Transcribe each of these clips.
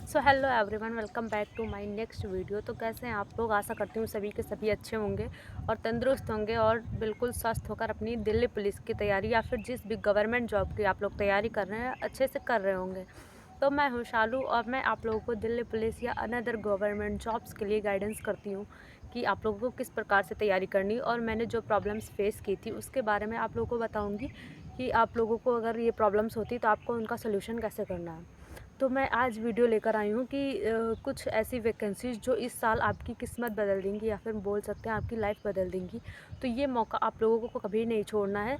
So hello everyone, welcome back to my next video. तो कैसे हैं आप लोग? आशा करती हूँ सभी के सभी अच्छे होंगे और तंदुरुस्त होंगे और बिल्कुल स्वस्थ होकर अपनी दिल्ली पुलिस की तैयारी या फिर जिस भी गवर्नमेंट जॉब की आप लोग तैयारी कर रहे हैं अच्छे से कर रहे होंगे। तो मैं हूँ शालू और मैं आप लोगों को दिल्ली पुलिस या अनदर गवर्नमेंट जॉब्स के लिए गाइडेंस करती हूँ कि आप लोगों को किस प्रकार से तैयारी करनी, और मैंने जो प्रॉब्लम्स फेस की थी उसके बारे में आप लोगों को बताऊँगी कि आप लोगों को अगर ये प्रॉब्लम्स होती तो आपको उनका सोल्यूशन कैसे करना है। तो मैं आज वीडियो लेकर आई हूँ कि कुछ ऐसी वैकेंसीज़ जो इस साल आपकी किस्मत बदल देंगी या फिर बोल सकते हैं आपकी लाइफ बदल देंगी। तो ये मौका आप लोगों को कभी नहीं छोड़ना है।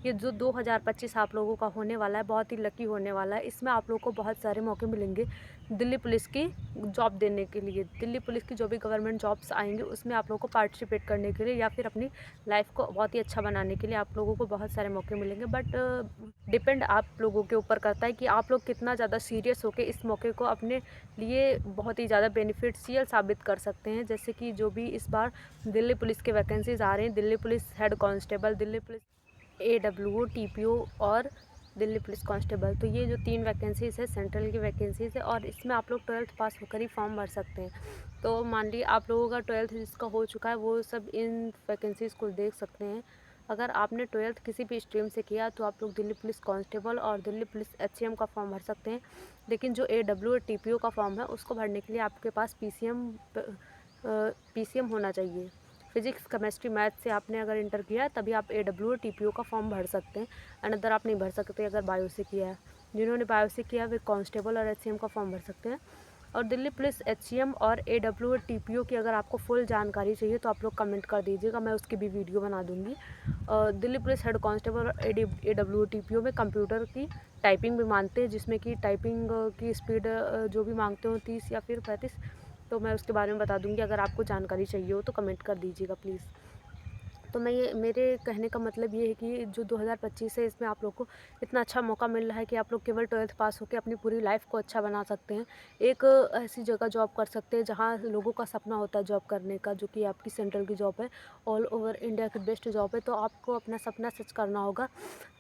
ये जो 2025 आप लोगों का होने वाला है बहुत ही लकी होने वाला है। इसमें आप लोगों को बहुत सारे मौके मिलेंगे दिल्ली पुलिस की जॉब देने के लिए। दिल्ली पुलिस की जो भी गवर्नमेंट जॉब्स आएंगे उसमें आप लोगों को पार्टिसिपेट करने के लिए या फिर अपनी लाइफ को बहुत ही अच्छा बनाने के लिए आप लोगों को बहुत सारे मौके मिलेंगे। बट डिपेंड आप लोगों के ऊपर करता है कि आप लोग कितना ज़्यादा सीरियस होकर इस मौके को अपने लिए बहुत ही ज़्यादा बेनिफिशियल साबित कर सकते हैं। जैसे कि जो भी इस बार दिल्ली पुलिस के वैकेंसीज आ रही हैं, Delhi police head constable, Delhi police AWO, TPO और दिल्ली पुलिस कांस्टेबल। तो ये जो 3 वैकेंसीज़ है सेंट्रल की वैकेंसीज़ है और इसमें आप लोग 12th पास होकर ही फॉर्म भर सकते हैं। तो मान लीजिए आप लोगों का 12th जिसका हो चुका है वो सब इन वैकेंसीज़ को देख सकते हैं। अगर आपने 12th किसी भी स्ट्रीम से किया तो आप लोग दिल्ली पुलिस कांस्टेबल और दिल्ली पुलिस HCM का फॉर्म भर सकते हैं। लेकिन जो AWO और TPO का फॉर्म है उसको भरने के लिए आपके पास PCM होना चाहिए। फिजिक्स, केमिस्ट्री, मैथ से आपने अगर इंटर किया है तभी आप AWO TPO का फॉर्म भर सकते हैं। अनदर आप नहीं भर सकते अगर बायो से किया है। जिन्होंने बायो से किया है वे कांस्टेबल और HCM का फॉर्म भर सकते हैं। और दिल्ली पुलिस HCM और AWO TPO की अगर आपको फुल जानकारी चाहिए तो आप लोग कमेंट कर दीजिएगा, मैं उसकी भी वीडियो बना दूँगी। दिल्ली पुलिस हेड कांस्टेबल और AWO TPO में कंप्यूटर की टाइपिंग भी मांगते हैं, जिसमें कि टाइपिंग की स्पीड जो भी मांगते हो 30 या फिर 35। तो मैं उसके बारे में बता दूँगी, अगर आपको जानकारी चाहिए हो तो कमेंट कर दीजिएगा प्लीज़। तो मैं ये मेरे कहने का मतलब ये है कि जो 2025 है इसमें आप लोग को इतना अच्छा मौका मिल रहा है कि आप लोग केवल 12th पास होकर अपनी पूरी लाइफ को अच्छा बना सकते हैं। एक ऐसी जगह जॉब कर सकते हैं जहाँ लोगों का सपना होता है जॉब करने का, जो कि आपकी सेंट्रल की जॉब है, ऑल ओवर इंडिया की बेस्ट जॉब है। तो आपको अपना सपना सच करना होगा।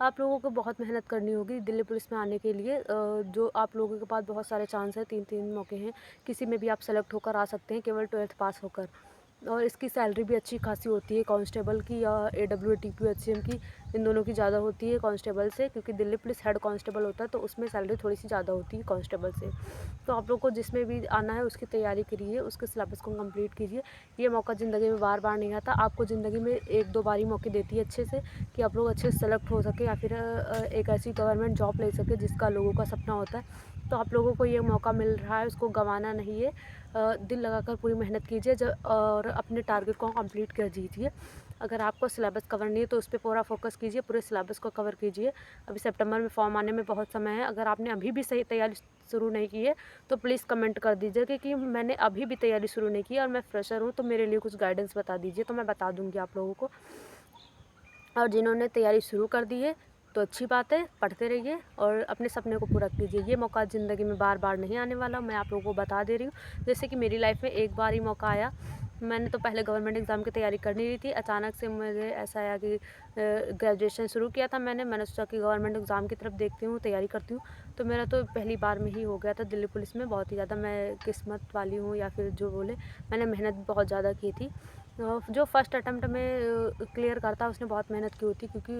आप लोगों को बहुत मेहनत करनी होगी दिल्ली पुलिस में आने के लिए। जो आप लोगों के पास बहुत सारे चांस हैं, 3-3 मौके हैं, किसी में भी आप सेलेक्ट होकर आ सकते हैं केवल 12th पास होकर। और इसकी सैलरी भी अच्छी खासी होती है कांस्टेबल की या AWO TPO HCM की, इन दोनों की ज़्यादा होती है कांस्टेबल से, क्योंकि दिल्ली पुलिस हेड कांस्टेबल होता है तो उसमें सैलरी थोड़ी सी ज़्यादा होती है कांस्टेबल से। तो आप लोग को जिसमें भी आना है उसकी तैयारी करिए, उसके सिलेबस को कंप्लीट कीजिए। ये मौका ज़िंदगी में बार बार नहीं आता, आपको ज़िंदगी में 1-2 बार ही मौके देती है अच्छे से कि आप लोग अच्छे से सेलेक्ट हो सके या फिर एक ऐसी गवर्नमेंट जॉब ले सके जिसका लोगों का सपना होता है। तो आप लोगों को ये मौका मिल रहा है, उसको गंवाना नहीं है। दिल लगाकर पूरी मेहनत कीजिए और अपने टारगेट को कंप्लीट कर दीजिए। अगर आपको सिलेबस कवर नहीं है तो उस पर पूरा फोकस कीजिए, पूरे सिलेबस को कवर कीजिए। अभी सितंबर में फॉर्म आने में बहुत समय है। अगर आपने अभी भी सही तैयारी शुरू नहीं की है तो प्लीज़ कमेंट कर दीजिए कि मैंने अभी भी तैयारी शुरू नहीं की और मैं फ्रेशर हूँ, तो मेरे लिए कुछ गाइडेंस बता दीजिए, तो मैं बता दूँगी आप लोगों को। और जिन्होंने तैयारी शुरू कर दी है तो अच्छी बात है, पढ़ते रहिए और अपने सपने को पूरा कीजिए। ये मौका ज़िंदगी में बार बार नहीं आने वाला, मैं आप लोगों को बता दे रही हूँ। जैसे कि मेरी लाइफ में एक बार ही मौका आया। मैंने तो पहले गवर्नमेंट एग्ज़ाम की तैयारी कर नहीं रही थी, अचानक से मुझे ऐसा आया कि ग्रेजुएशन शुरू किया था मैंने सोचा कि गवर्नमेंट एग्ज़ाम की तरफ देखती हूँ, तैयारी करती हूँ। तो मेरा तो पहली बार में ही हो गया था दिल्ली पुलिस में। बहुत ही ज़्यादा मैं किस्मत वाली हूँ या फिर जो बोले, मैंने मेहनत बहुत ज़्यादा की थी। जो फर्स्ट अटेम्प्ट में क्लियर करता है उसने बहुत मेहनत की होती, क्योंकि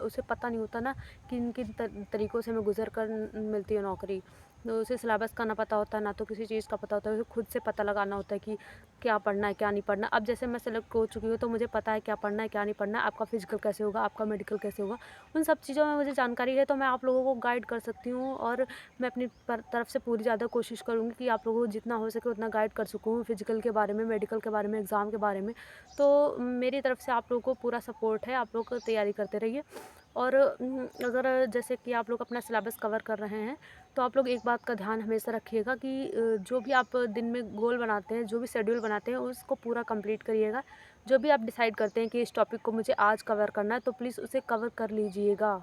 उसे पता नहीं होता ना किन किन तरीक़ों से हमें गुज़र कर मिलती है नौकरी। तो उसे सिलेबस का ना पता होता है, ना तो किसी चीज़ का पता होता है, उसे खुद से पता लगाना होता है कि क्या पढ़ना है, क्या नहीं पढ़ना। अब जैसे मैं सेलेक्ट हो चुकी हूँ तो मुझे पता है क्या पढ़ना है, क्या नहीं पढ़ना है, आपका फिजिकल कैसे होगा, आपका मेडिकल कैसे होगा, उन सब चीज़ों में मुझे जानकारी है, तो मैं आप लोगों को गाइड कर सकती हूँ। और मैं अपनी तरफ से पूरी ज़्यादा कोशिश करूँगी कि आप लोगों को जितना हो सके उतना गाइड कर सकूँ, फिजिकल के बारे में, मेडिकल के बारे में, एग्ज़ाम के बारे में। तो मेरी तरफ से आप लोगों को पूरा सपोर्ट है, आप लोग तैयारी करते रहिए। और अगर जैसे कि आप लोग अपना सिलेबस कवर कर रहे हैं तो आप लोग एक बात का ध्यान हमेशा रखिएगा कि जो भी आप दिन में गोल बनाते हैं, जो भी शेड्यूल बनाते हैं उसको पूरा कंप्लीट करिएगा। जो भी आप डिसाइड करते हैं कि इस टॉपिक को मुझे आज कवर करना है तो प्लीज़ उसे कवर कर लीजिएगा।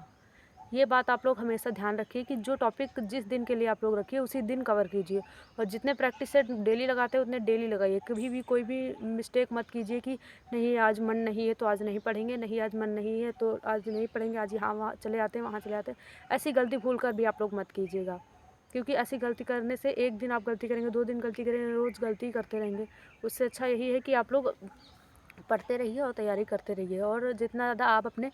ये बात आप लोग हमेशा ध्यान रखिए कि जो टॉपिक जिस दिन के लिए आप लोग रखिए उसी दिन कवर कीजिए। और जितने प्रैक्टिस सेट डेली लगाते हैं उतने डेली लगाइए। कभी भी कोई भी मिस्टेक मत कीजिए कि नहीं आज मन नहीं है तो आज नहीं पढ़ेंगे, नहीं आज मन नहीं है तो आज नहीं पढ़ेंगे, आज यहाँ वहाँ चले जाते हैं, वहाँ चले जाते हैं। ऐसी गलती भूल कर भी आप लोग मत कीजिएगा। क्योंकि ऐसी गलती करने से एक दिन आप गलती करेंगे, 2 दिन गलती करेंगे, रोज़ गलती करते रहेंगे। उससे अच्छा यही है कि आप लोग पढ़ते रहिए और तैयारी करते रहिए, और जितना ज़्यादा आप अपने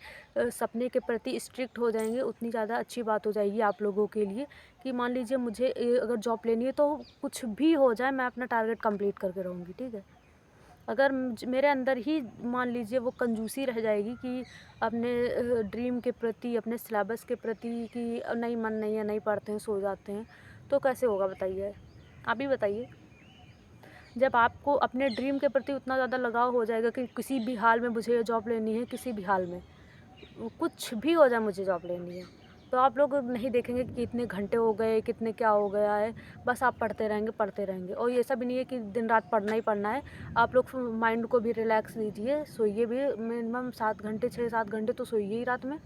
सपने के प्रति स्ट्रिक्ट हो जाएंगे उतनी ज़्यादा अच्छी बात हो जाएगी आप लोगों के लिए। कि मान लीजिए मुझे अगर जॉब लेनी है तो कुछ भी हो जाए मैं अपना टारगेट कंप्लीट करके रहूँगी, ठीक है। अगर मेरे अंदर ही मान लीजिए वो कंजूसी रह जाएगी कि अपने ड्रीम के प्रति, अपने सिलेबस के प्रति कि नहीं मन नहीं है, नहीं पढ़ते हैं, सो जाते हैं, तो कैसे होगा बताइए? आप ही बताइए। जब आपको अपने ड्रीम के प्रति उतना ज़्यादा लगाव हो जाएगा कि किसी भी हाल में मुझे ये जॉब लेनी है, किसी भी हाल में कुछ भी हो जाए मुझे जॉब लेनी है, तो आप लोग नहीं देखेंगे कि कितने घंटे हो गए, कितने क्या हो गया है, बस आप पढ़ते रहेंगे। और ये ऐसा भी नहीं है कि दिन रात पढ़ना ही पढ़ना है। आप लोग माइंड को भी रिलैक्स दीजिए, सोइए भी मिनिमम 7 घंटे, 6-7 घंटे तो सोइए ही रात में।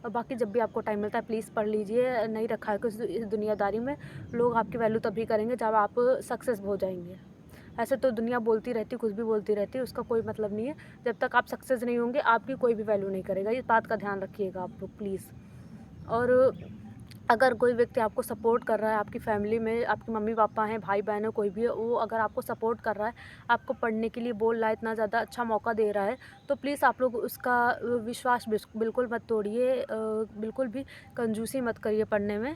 और बाकी जब भी आपको टाइम मिलता है प्लीज़ पढ़ लीजिए। नहीं रखा है कुछ इस दुनियादारी में, लोग आपकी वैल्यू तभी करेंगे जब आप सक्सेस हो जाएंगे। ऐसे तो दुनिया बोलती रहती, कुछ भी बोलती रहती है, उसका कोई मतलब नहीं है। जब तक आप सक्सेस नहीं होंगे आपकी कोई भी वैल्यू नहीं करेगा, इस बात का ध्यान रखिएगा आप लोग प्लीज़। और अगर कोई व्यक्ति आपको सपोर्ट कर रहा है, आपकी फैमिली में आपके मम्मी पापा हैं, भाई बहन है, कोई भी है, वो अगर आपको सपोर्ट कर रहा है, आपको पढ़ने के लिए बोल रहा है, इतना ज़्यादा अच्छा मौका दे रहा है, तो प्लीज़ आप लोग उसका विश्वास बिल्कुल मत तोड़िए। बिल्कुल भी कंजूसी मत करिए पढ़ने में।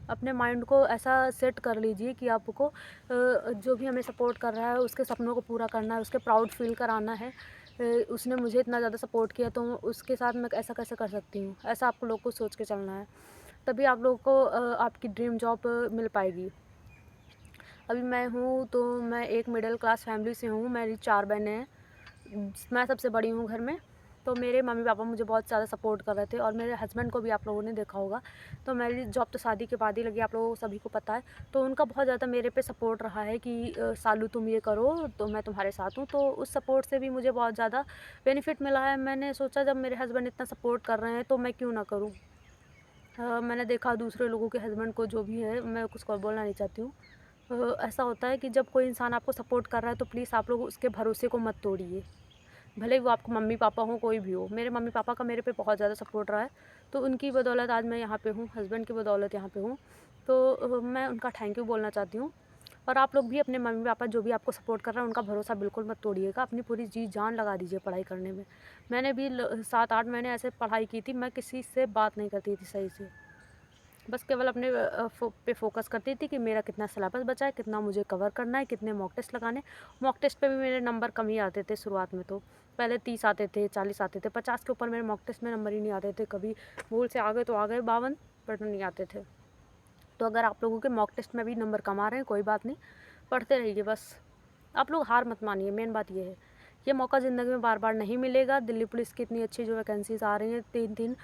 अपने माइंड को ऐसा सेट कर लीजिए कि आपको जो भी हमें सपोर्ट कर रहा है उसके सपनों को पूरा करना है, उसके प्राउड फील कराना है। उसने मुझे इतना ज़्यादा सपोर्ट किया तो उसके साथ मैं ऐसा कैसे कर सकती हूँ, ऐसा आपको लोग को सोच के चलना है। तभी आप लोगों को आपकी ड्रीम जॉब मिल पाएगी। अभी मैं हूँ तो मैं एक मिडिल क्लास फैमिली से हूँ, मेरी 4 बहनें हैं, मैं सबसे बड़ी हूँ घर में। तो मेरे मम्मी पापा मुझे बहुत ज़्यादा सपोर्ट कर रहे थे, और मेरे हस्बैंड को भी आप लोगों ने देखा होगा। तो मेरी जॉब तो शादी के बाद ही लगी, आप लोगों को सभी को पता है। तो उनका बहुत ज़्यादा मेरे पे सपोर्ट रहा है कि सालू तुम ये करो तो मैं तुम्हारे साथ हूँ। तो उस सपोर्ट से भी मुझे बहुत ज़्यादा बेनिफिट मिला है। मैंने सोचा जब मेरे हस्बैंड इतना सपोर्ट कर रहे हैं तो मैं क्यों ना करूँ। मैंने देखा दूसरे लोगों के हस्बैंड को, जो भी है, मैं कुछ को बोलना नहीं चाहती हूँ। ऐसा होता है कि जब कोई इंसान आपको सपोर्ट कर रहा है तो प्लीज़ आप लोग उसके भरोसे को मत तोड़िए, भले ही वो आपके मम्मी पापा हों, कोई भी हो। मेरे मम्मी पापा का मेरे पे बहुत ज़्यादा सपोर्ट रहा है, तो उनकी बदौलत आज मैं यहाँ पे हूँ, हस्बैंड की बदौलत यहाँ पे हूँ। तो मैं उनका थैंक यू बोलना चाहती हूँ। और आप लोग भी अपने मम्मी पापा जो भी आपको सपोर्ट कर रहा है उनका भरोसा बिल्कुल मत तोड़िएगा, अपनी पूरी जी जान लगा दीजिए पढ़ाई करने में। मैंने भी 7-8 महीने ऐसे पढ़ाई की थी, मैं किसी से बात नहीं करती थी सही से, बस केवल अपने पे फ़ोकस करती थी कि मेरा कितना सिलेबस बचा है, कितना मुझे कवर करना है, कितने मॉक टेस्ट लगाने। मॉक टेस्ट पे भी मेरे नंबर कम ही आते थे शुरुआत में, तो पहले 30 आते थे, 40 आते थे, 50 के ऊपर मेरे मॉक टेस्ट में नंबर ही नहीं आते थे। कभी भूल से आ गए तो आ गए 52, बट नहीं आते थे। तो अगर आप लोगों के मॉक टेस्ट में भी नंबर कम आ रहे हैं, कोई बात नहीं, पढ़ते रहिए बस। आप लोग हार मत मानिए, मेन बात ये है। ये मौका ज़िंदगी में बार बार नहीं मिलेगा। दिल्ली पुलिस की इतनी अच्छी जो वैकेंसीज़ आ रही हैं, 3-3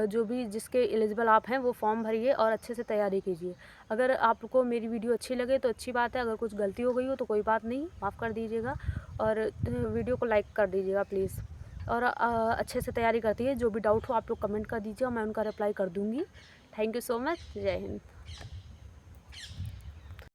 जो भी जिसके एलिजिबल आप हैं वो फॉर्म भरिए और अच्छे से तैयारी कीजिए। अगर आपको मेरी वीडियो अच्छी लगे तो अच्छी बात है, अगर कुछ गलती हो गई हो तो कोई बात नहीं, माफ़ कर दीजिएगा। और वीडियो को लाइक कर दीजिएगा प्लीज़। और अच्छे से तैयारी करती है, जो भी डाउट हो आप लोग कमेंट कर दीजिए और मैं उनका रिप्लाई कर दूँगी। Thank you so much. जय हिंद।